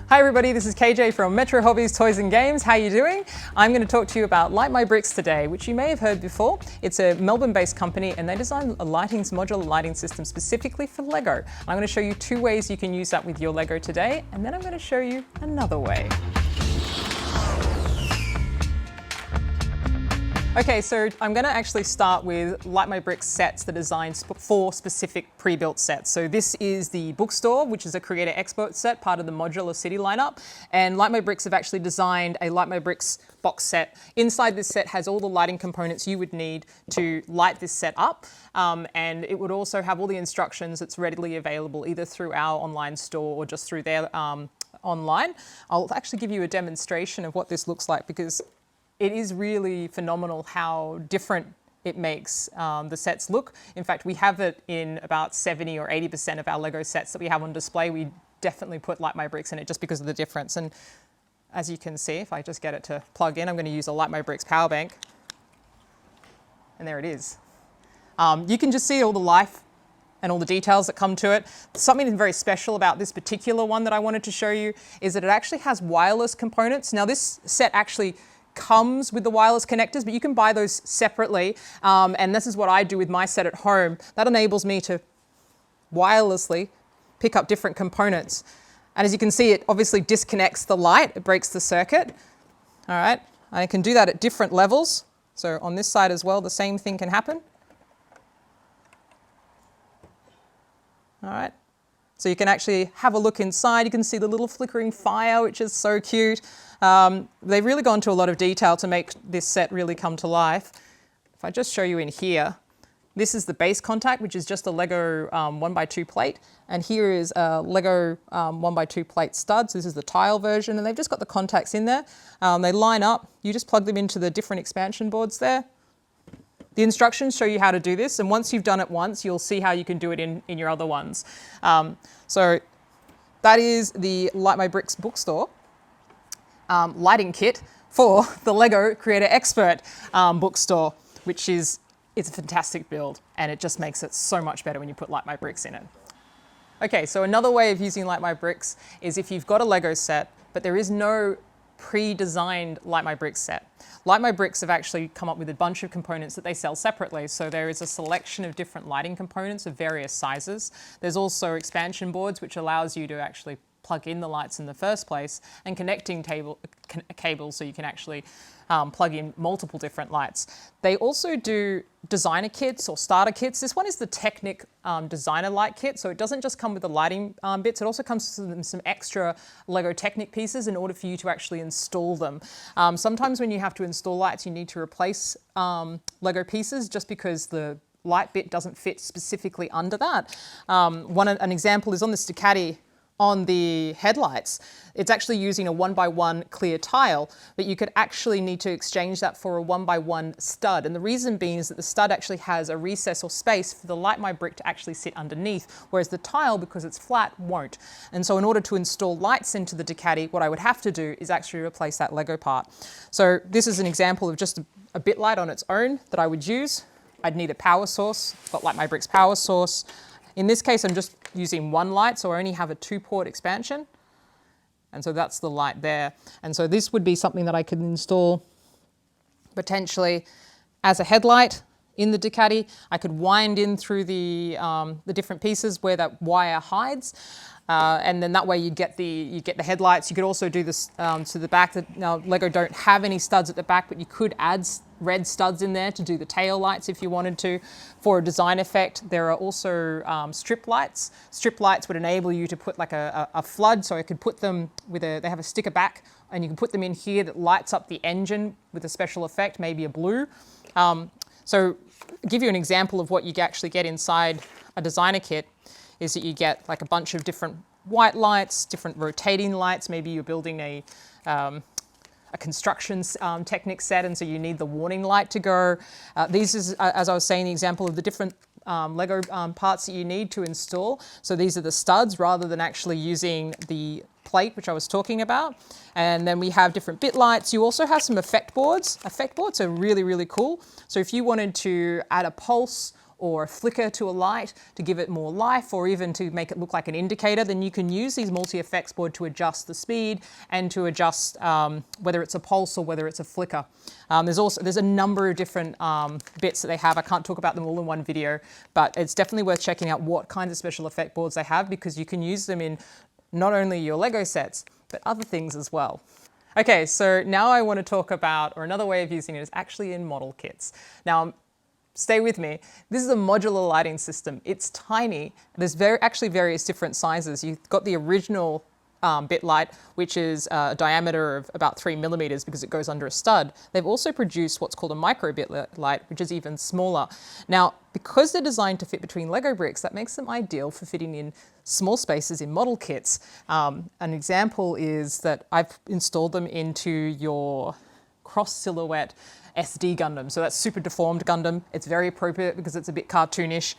Hi everybody, this is KJ from Metro Hobbies Toys and Games. How are you doing? I'm going to talk to you about Light My Bricks today, which you may have heard before. It's a Melbourne-based company and they design a modular lighting system specifically for Lego. I'm going to show you two ways you can use that with your Lego today, and then I'm going to show you another way. Okay, so I'm going to actually start with Light My Bricks sets that are designed for specific pre-built sets. So this is the Bookstore, which is a Creator Expert set, part of the Modular City lineup. And Light My Bricks have actually designed a Light My Bricks box set. Inside this set has all the lighting components you would need to light this set up. And it would also have all the instructions that's readily available either through our online store or just through their online. I'll actually give you a demonstration of what this looks like because it is really phenomenal how different it makes the sets look. In fact, we have it in about 70 or 80% of our Lego sets that we have on display. We definitely put Light My Bricks in it just because of the difference. And as you can see, if I just get it to plug in, I'm going to use a Light My Bricks power bank. And there it is. You can just see all the life and all the details that come to it. Something very special about this particular one that I wanted to show you is that it actually has wireless components. Now this set actually comes with the wireless connectors, but you can buy those separately. And this is what I do with my set at home. That enables me to wirelessly pick up different components. And as you can see, it obviously disconnects the light. It breaks the circuit. All right, I can do that at different levels. So on this side as well, the same thing can happen. All right. So you can actually have a look inside. You can see the little flickering fire, which is so cute. They've really gone to a lot of detail to make this set really come to life. If I just show you in here, this is the base contact, which is just a Lego 1x2 plate. And here is a Lego 1x2 plate studs. This is the tile version, and they've just got the contacts in there. They line up. You just plug them into the different expansion boards there. The instructions show you how to do this, and once you've done it once, you'll see how you can do it in your other ones. So that is the Light My Bricks Bookstore lighting kit for the Lego Creator Expert Bookstore, which it's a fantastic build, and it just makes it so much better when you put Light My Bricks in it. Okay, so another way of using Light My Bricks is if you've got a Lego set, but there is no pre-designed Light My Bricks set. Light My Bricks have actually come up with a bunch of components that they sell separately. So there is a selection of different lighting components of various sizes. There's also expansion boards, which allows you to actually plug in the lights in the first place, and connecting cables so you can actually plug in multiple different lights. They also do designer kits or starter kits. This one is the Technic designer light kit, so it doesn't just come with the lighting bits, it also comes with some extra Lego Technic pieces in order for you to actually install them. Sometimes when you have to install lights, you need to replace Lego pieces just because the light bit doesn't fit specifically under that. An example is on this Ducati. On the headlights, it's actually using a 1x1 clear tile, but you could actually need to exchange that for a 1x1 stud. And the reason being is that the stud actually has a recess or space for the Light My Brick to actually sit underneath, whereas the tile, because it's flat, won't. And so in order to install lights into the Ducati, what I would have to do is actually replace that Lego part. So this is an example of just a bit light on its own that I would use. I'd need a power source. I've got Light My Bricks power source. In this case, I'm just using one light, so I only have a 2-port expansion. And so that's the light there. And so this would be something that I could install potentially as a headlight in the Ducati. I could wind in through the different pieces where that wire hides. And then that way you get the headlights. You could also do this to the back. Now Lego don't have any studs at the back, but you could add red studs in there to do the tail lights if you wanted to. For a design effect, there are also strip lights. Strip lights would enable you to put like a flood, so I could put them with they have a sticker back, and you can put them in here that lights up the engine with a special effect, maybe a blue. So give you an example of what you actually get inside a designer kit is that you get like a bunch of different white lights, different rotating lights. Maybe you're building a construction Technic set, and so you need the warning light to go. These is, as I was saying, the example of the different Lego parts that you need to install. So these are the studs rather than actually using the plate, which I was talking about. And then we have different bit lights. You also have some effect boards. Effect boards are really, really cool. So if you wanted to add a pulse or a flicker to a light to give it more life, or even to make it look like an indicator, then you can use these multi-effects board to adjust the speed and to adjust whether it's a pulse or whether it's a flicker. There's a number of different bits that they have. I can't talk about them all in one video, but it's definitely worth checking out what kinds of special effect boards they have, because you can use them in not only your Lego sets, but other things as well. Okay, so now I want to talk about, or another way of using it is actually in model kits. Now, stay with me. This is a modular lighting system. It's tiny. There's actually various different sizes. You've got the original bit light, which is a diameter of about 3 millimeters because it goes under a stud. They've also produced what's called a micro bit light, which is even smaller. Now, because they're designed to fit between Lego bricks, that makes them ideal for fitting in small spaces in model kits. An example is that I've installed them into your cross silhouette SD Gundam. So that's super deformed Gundam. It's very appropriate because it's a bit cartoonish.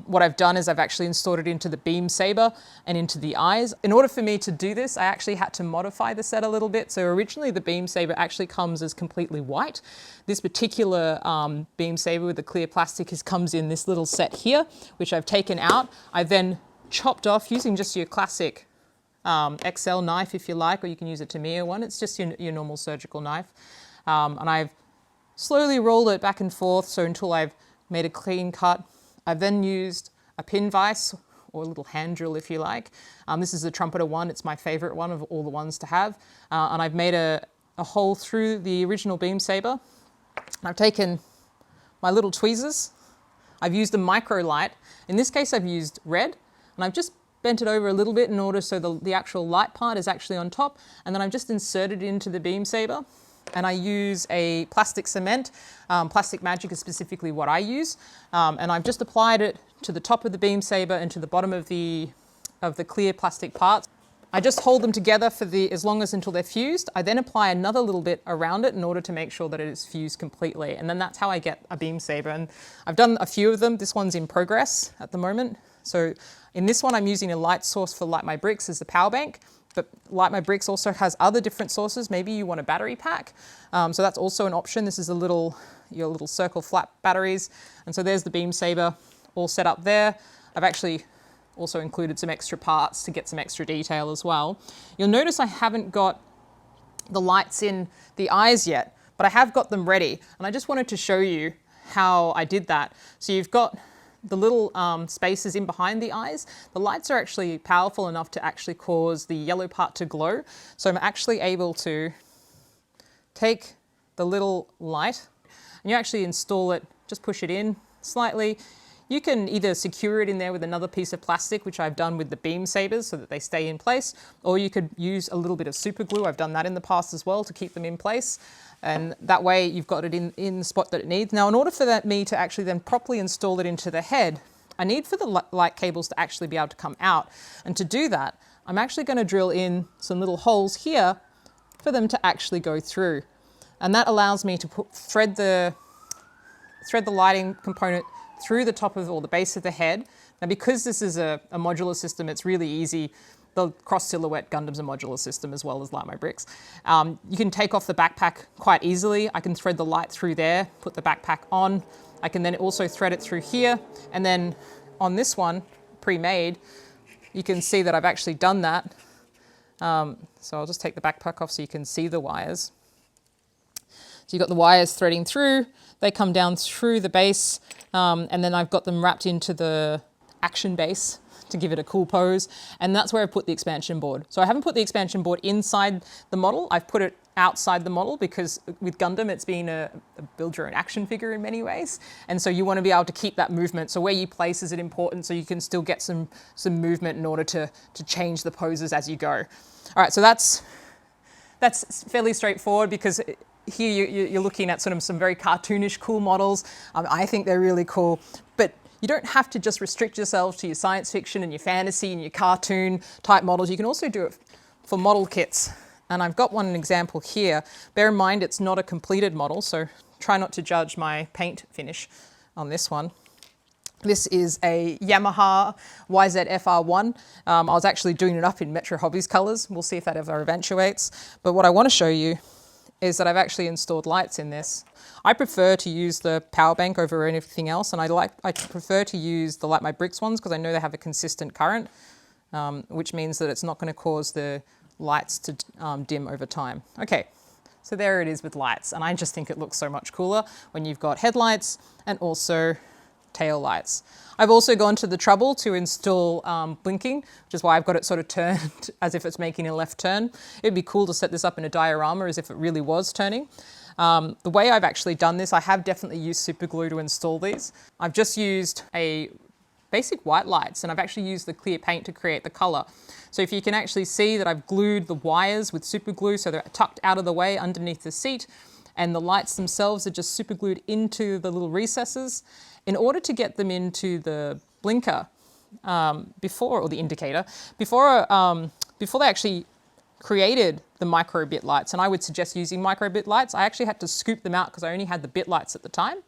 What I've done is I've actually installed it into the beam saber and into the eyes. In order for me to do this, I actually had to modify the set a little bit. So originally the beam saber actually comes as completely white. This particular beam saber with the clear plastic comes in this little set here, which I've taken out. I've then chopped off using just your classic XL knife if you like, or you can use a Tamiya one. It's just your normal surgical knife. And I've slowly rolled it back and forth until I've made a clean cut. I've then used a pin vise, or a little hand drill if you like. This is the Trumpeter one. It's my favorite one of all the ones to have. And I've made a hole through the original beam saber. And I've taken my little tweezers. I've used a micro light. In this case, I've used red, and I've just bent it over a little bit in order so the actual light part is actually on top. And then I've just inserted it into the beam saber. And I use a plastic cement. Plastic Magic is specifically what I use. And I've just applied it to the top of the beam saber and to the bottom of the clear plastic parts. I just hold them together for until they're fused. I then apply another little bit around it in order to make sure that it is fused completely. And then that's how I get a beam saber. And I've done a few of them. This one's in progress at the moment. So in this one, I'm using a light source for Light My Bricks as the power bank. But Light My Bricks also has other different sources. Maybe you want a battery pack. So that's also an option. This is your little circle flat batteries. And so there's the beam saber all set up there. I've actually also included some extra parts to get some extra detail as well. You'll notice I haven't got the lights in the eyes yet, but I have got them ready. And I just wanted to show you how I did that. So you've got the little spaces in behind the eyes. The lights are actually powerful enough to actually cause the yellow part to glow. So I'm actually able to take the little light and you actually install it, just push it in slightly. You can either secure it in there with another piece of plastic, which I've done with the beam sabers so that they stay in place, or you could use a little bit of super glue. I've done that in the past as well to keep them in place. And that way you've got it in the spot that it needs. Now, in order for me to actually then properly install it into the head, I need for the light cables to actually be able to come out. And to do that, I'm actually going to drill in some little holes here for them to actually go through. And that allows me to thread the lighting component through the top of, or the base of the head. Now, because this is a modular system, it's really easy. The Cross Silhouette Gundam's a modular system as well as Light My Bricks. You can take off the backpack quite easily. I can thread the light through there, put the backpack on. I can then also thread it through here. And then on this one, pre-made, you can see that I've actually done that. So I'll just take the backpack off so you can see the wires. So you've got the wires threading through. They come down through the base, and then I've got them wrapped into the action base to give it a cool pose. And that's where I put the expansion board. So I haven't put the expansion board inside the model. I've put it outside the model because with Gundam, it's been a build your own action figure in many ways. And so you want to be able to keep that movement. So where you place is important so you can still get some movement in order to change the poses as you go. All right, so that's fairly straightforward because here you're looking at sort of some very cartoonish, cool models. I think they're really cool, but you don't have to just restrict yourself to your science fiction and your fantasy and your cartoon type models. You can also do it for model kits. And I've got one example here. Bear in mind, it's not a completed model, so try not to judge my paint finish on this one. This is a Yamaha YZF-R1. I was actually doing it up in Metro Hobbies colors. We'll see if that ever eventuates. But what I want to show you is that I've actually installed lights in this. I prefer to use the power bank over anything else, and I prefer to use the Light My Bricks ones because I know they have a consistent current, which means that it's not going to cause the lights to dim over time. Okay, so there it is with lights, and I just think it looks so much cooler when you've got headlights and also tail lights. I've also gone to the trouble to install blinking, which is why I've got it sort of turned as if it's making a left turn. It'd be cool to set this up in a diorama as if it really was turning. The way I've actually done this, I have definitely used super glue to install these. I've just used a basic white lights, and I've actually used the clear paint to create the color. So if you can actually see that I've glued the wires with super glue so they're tucked out of the way underneath the seat, and the lights themselves are just super glued into the little recesses. In order to get them into the blinker or the indicator, before they actually created the micro bit lights, and I would suggest using micro bit lights, I actually had to scoop them out because I only had the bit lights at the time.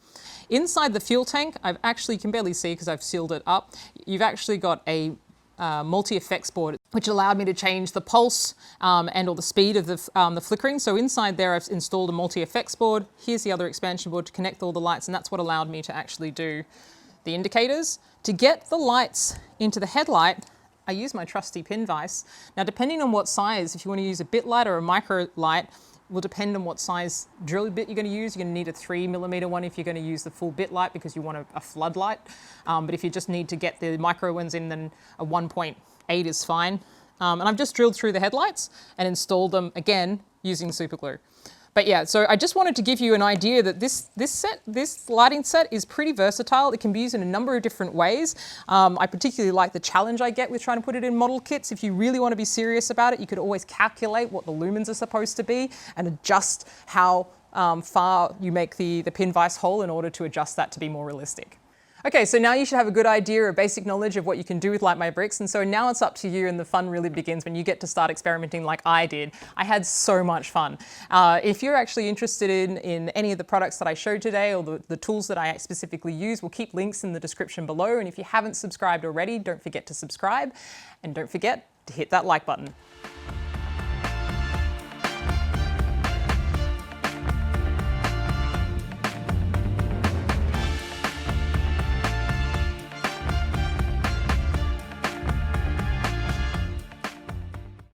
Inside the fuel tank, you can barely see because I've sealed it up, you've actually got a multi-effects board, which allowed me to change the pulse and or the speed of the flickering. So inside there, I've installed a multi-effects board. Here's the other expansion board to connect all the lights, and that's what allowed me to actually do the indicators. To get the lights into the headlight, I use my trusty pin vise. Now, depending on what size, if you want to use a bit light or a micro light, will depend on what size drill bit you're going to use. You're going to need a 3mm one if you're going to use the full bit light because you want a floodlight. But if you just need to get the micro ones in, then a 1.8 is fine. And I've just drilled through the headlights and installed them again using super glue. But yeah, so I just wanted to give you an idea that this lighting set is pretty versatile. It can be used in a number of different ways. I particularly like the challenge I get with trying to put it in model kits. If you really want to be serious about it, you could always calculate what the lumens are supposed to be and adjust how far you make the pin vise hole in order to adjust that to be more realistic. Okay, so now you should have a good idea or basic knowledge of what you can do with Light My Bricks, and so now it's up to you, and the fun really begins when you get to start experimenting like I did. I had so much fun. If you're actually interested in any of the products that I showed today or the tools that I specifically use, we'll keep links in the description below, and if you haven't subscribed already, don't forget to subscribe, and don't forget to hit that like button.